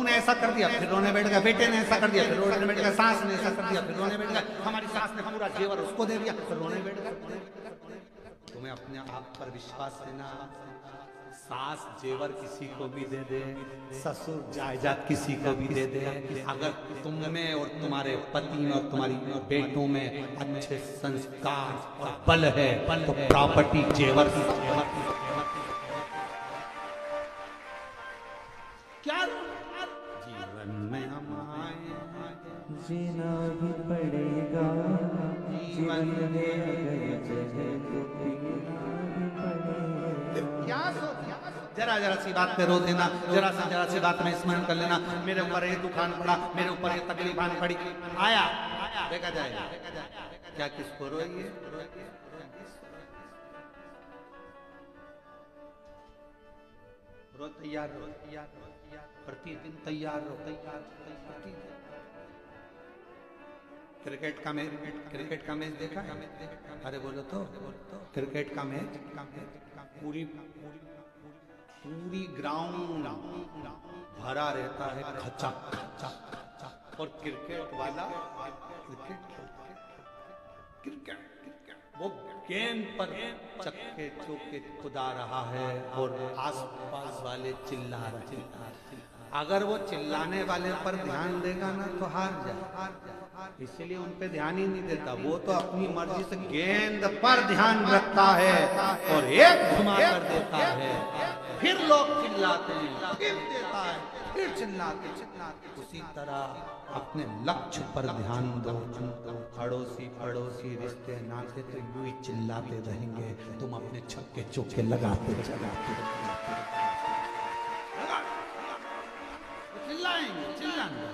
बहू ने ऐसा कर दिया फिर रोने बैठ गया, बेटे ने ऐसा कर दिया फिर रोने बैठ गया, सास ने ऐसा कर दिया फिर रोने बैठ गया, हमारी सास ने पूरा जेवर उसको दे दिया फिर रोने बैठ गया। तुम्हें अपने आप पर विश्वास है ना? सास जेवर किसी को भी दे दे, ससुर जायदाद किसी को भी दे दे, अगर तुम में और तुम्हारे पति में और तुम्हारी बेटों में अच्छे संस्कार और बल है तो प्रॉपर्टी जेवर की क्या जीवन में हम आए जीना भी पड़ेगा, जीवन में क्या जरा जरा सी बात पे रो देना, जरा सी बात में स्मरण कर लेना, मेरे ऊपर ये दुकान पड़ा, मेरे ऊपर ये तकलीफ आन पड़ी, आया देखा जाएगा क्या किसको रोइए। रो तैयार प्रतिदिन तैयार रहो, प्रतिदिन। क्रिकेट का मैच देखा? अरे बोलो तो क्रिकेट का मैच पूरी ग्राउंड भरा रहता है खचा और क्रिकेट वाला क्रिकेट वो गेंद पर चक्के चौके खुदा रहा है और आसपास वाले चिल्ला रहे हैं। अगर वो चिल्लाने वाले पर ध्यान देगा ना तो हार जाए, इसलिए उन पे ध्यान ही नहीं देता। वो तो अपनी मर्जी से गेंद पर ध्यान रखता है और एक घुमा कर देता है, फिर लोग चिल्लाते हैं, फिर देता है, फिर चिल्लाते। उसी तरह अपने लक्ष्य पर ध्यान दो। अड़ोसी रिश्ते नाते तो यूं ही चिल्लाते रहेंगे, तुम अपने छक्के चौके लगाते चिल्लाएंगे,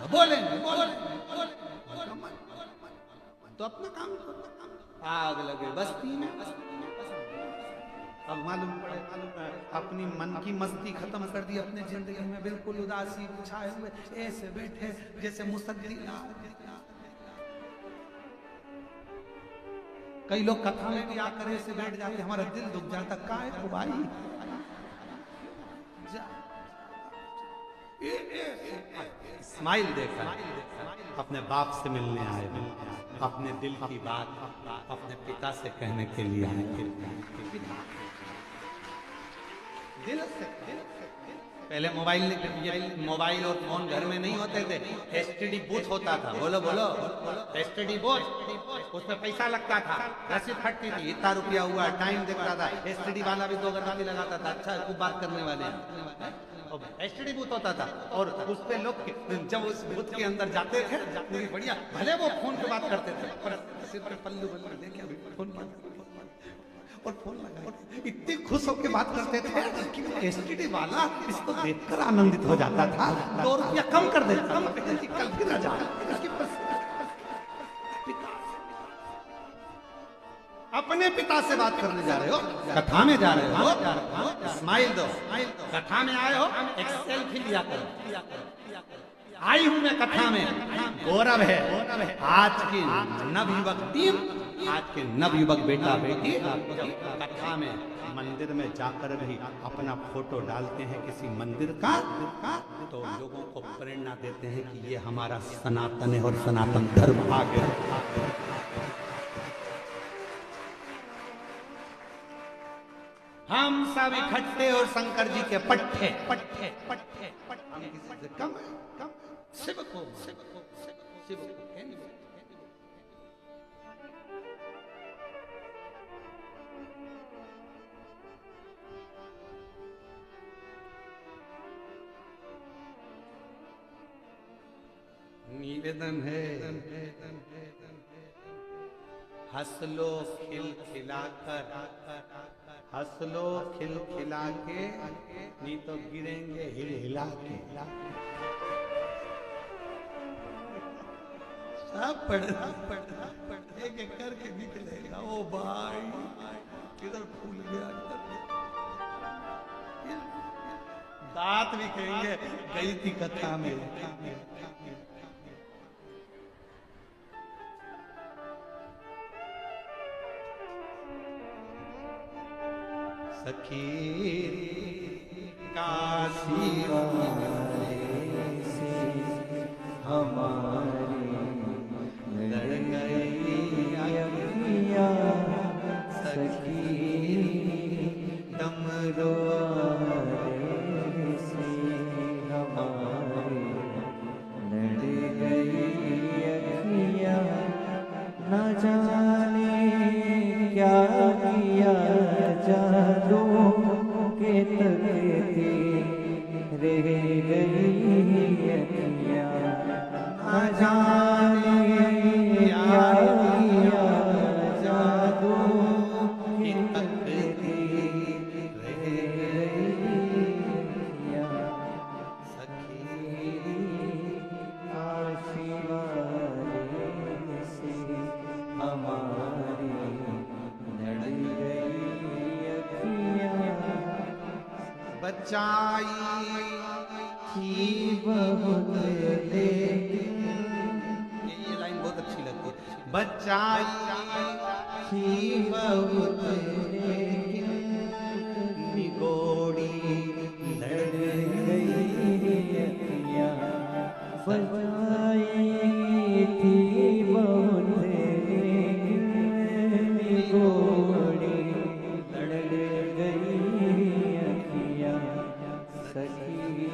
बोलेंगे तो अपना काम आग लगे बस्ती में। अब मालूम पड़े अपनी मन की मस्ती खत्म कर दी, अपने जिंदगी में बिल्कुल उदासी छाए हुए ऐसे बैठे जैसे मुसद्दी। कई लोग कथा में भी आकर ऐसे बैठ जाते, हमारा दिल दुख जाता, काहे को भाई स्माइल देखा, अपने बाप से मिलने आए, अपने दिल की बात अपने पिता से कहने के लिए आए। पहले मोबाइल और फोन घर में नहीं होते थे, एसटीडी बूथ होता था। बोलो एसटीडी बूथ, उसमें पैसा लगता था, रसीद फटती थी, इतना रुपया हुआ, टाइम देखता था। एसटीडी वाला भी 2 घंटा लगाता था, अच्छा खूब बात करने वाले। एसटीडी बूथ होता था और उस पे लोग जब उस बूथ के अंदर जाते थे पूरी बढ़िया, भले वो फोन पे बात करते थे पर सिर पे पल्लू लेके अभी फोन और फोन लगा इतने खुश होकर बात करते थे कि एसटीडी वाला इसको देखकर आनंदित हो जाता था, 2 रुपया कम कर देता, कल फिर आ जाए। अपने पिता से बात करने जा रहे हो, कथा में जा रहे हो, स्माइल दो। कथा में आए हो, एक सेल्फी लिया करो। आई हूं मैं कथा में, गौरव है आज की नवयुवक टीम, आज के नवयुवक बेटा बेटी कथा में मंदिर में जाकर भी अपना फोटो डालते हैं किसी मंदिर का, तो लोगों को प्रेरणा देते हैं कि ये हमारा सनातन है और सनातन धर्म आगे। हम सब इकट्ठे और शंकर जी के पट्टे हम किसी से कम शिव को निवेदन है, हंस लो खिलखिलाकर, हंस लो खिलखिला के, नहीं तो गिरेंगे हिला के। सब पढ़ना एक एक करके निकलेगा। ओ भाई किधर फूल गया, दांत भी कहेंगे गई थी कथा में। सखी काशी वाले हमारी लड़ गई अखियाँ सखी डमरुआरे से हमारी लड़ गई अखियाँ न जाने क्या किया जादू के तकते रह गई अखियाँ न जाने क्या किया जादू के तकते रह गई अखियाँ सखी आशीर्वाद से हमारी लड़ गई अखियाँ बचाई थी बहुत लेकिन ये लाइन बहुत अच्छी लगती है। बचाई थी बहुत लेकिन निगोड़ी लड़ गई अखियाँ बचाई थी बहुत लेकिन गोड़ी लड़ गई अखियाँ सखी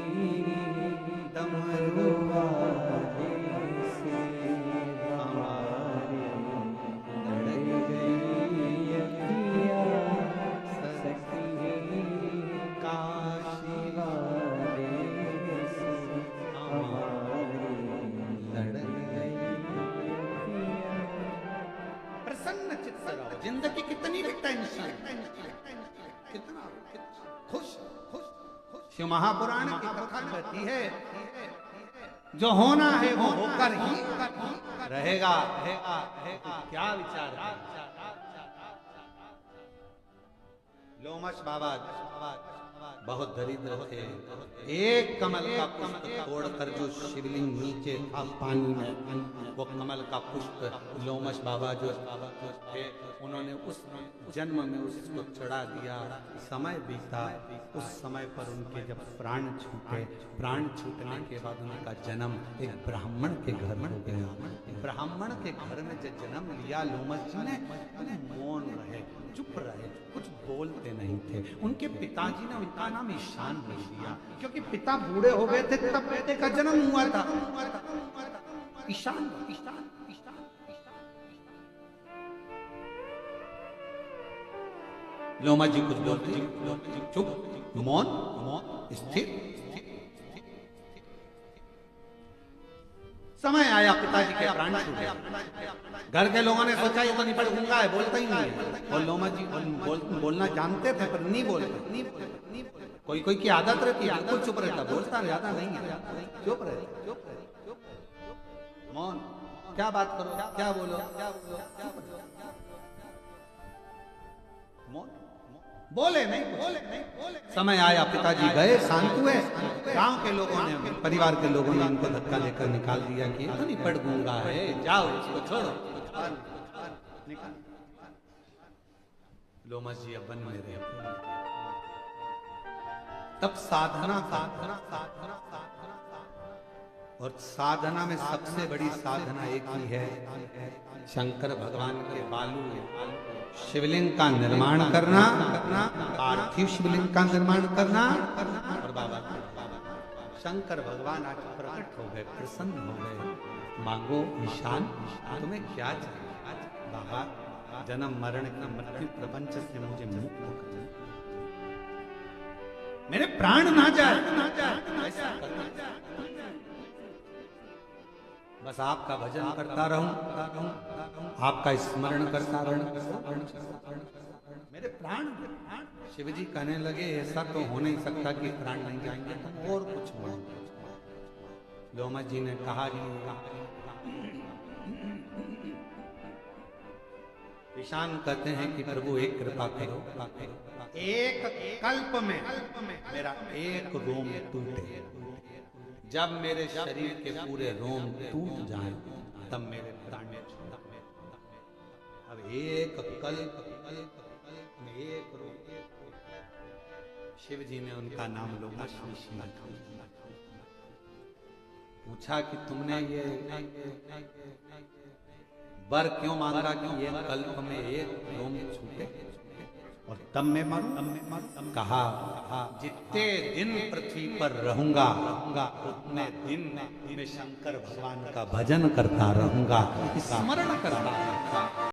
डमरुआरे से हमारी लड़ गई अखियाँ सखी काशीवारे से हमारी लड़ गई अखियाँ। प्रसन्न चित्त रहो। जिंदगी कितनी भी टेंशन, कितना खुश खुश खुश। शिव महापुराण की कथा कहती है जो होना है वो होकर ही रहेगा। क्या विचार है? लोमश बाबा बहुत दरिद्र थे। एक कमल का पुष्प तोड़कर जो शिवलिंग नीचे था पानी में, वो कमल का पुष्प लोमश बाबा जो थे उन्होंने उस जन्म में उसको चढ़ा दिया। समय बीता, उस समय पर उनके जब प्राण छूटे, प्राण छूटने के बाद उनका जन्म एक ब्राह्मण के घर में हो गया। ब्राह्मण के घर में जब जन्म लिया लोमश जी ने, मौन रहे, चुप रहे, कुछ बोलते नहीं थे। उनके पिताजी ने उनका नाम ईशान रख दिया, क्योंकि पिता बूढ़े हो गए थे तब बेटे का जन्म हुआ था। ईशान ईशान ईशान। लोमश जी कुछ बोलते, चुप, मौन, स्थिर। समय आया पिताजी के प्राण छूटे। घर के लोगों ने सोचा ये तो निपट गूंगा है, बोलता ही नहीं है। और लोमश जी बोलना जानते थे पर नहीं बोलते। कोई कोई की आदत रहती है बिल्कुल चुप रहता, बोलता ज्यादा नहीं है, चुप रहे। मौन, क्या बात करो, क्या बोलो, मौन, बोले नहीं। समय आया पिताजी गए, शांत हुए। गांव के लोगों ने, परिवार के लोगों ने उनको धक्का लेकर निकाल दिया कि ये तो नहीं पड़ गूंगा है, जाओ इसको छोड़ो। लोमश जी अब वन में रहे। तब साधना और साधना में सबसे बड़ी साधना एक ही है, शंकर भगवान के बालू शिवलिंग का निर्माण करना, पार्थिव शिवलिंग का निर्माण करना। और बाबा शंकर भगवान आज प्रकट हो गए, प्रसन्न हो गए। मांगो ईशान, तुम्हें क्या चाहिए? बाबा जन्म मरण की मृत्यु प्रपंच से मुझे मुक्त कर, मेरे प्राण ना जाए, ऐसा करना। बस आपका भजन करता रहूं, आपका स्मरण करता रहूं, मेरे प्राण। शिव जी कहने लगे ऐसा तो हो नहीं सकता कि प्राण नहीं जाएंगे, तुम और कुछ बोलो। लोमश जी ने कहा ईशान कहते हैं कि प्रभु एक कृपा करो, एक कल्प में मेरा एक रोम टूटे। जब मेरे शरीर के पूरे रोम टूट जाएं तब मेरे प्राण छूटे। अब एक कल्प में एक रोम। शिव जी ने उनका नाम लोमश ऋषि रखा। पूछा कि तुमने ये वर क्यों मांगा कि ये कल्प में एक रोम छूटे और तब मैं मरूं? कहा जितने दिन पृथ्वी पर रहूंगा उतने दिन मैं शंकर भगवान का भजन करता रहूंगा, स्मरण करता रहूंगा।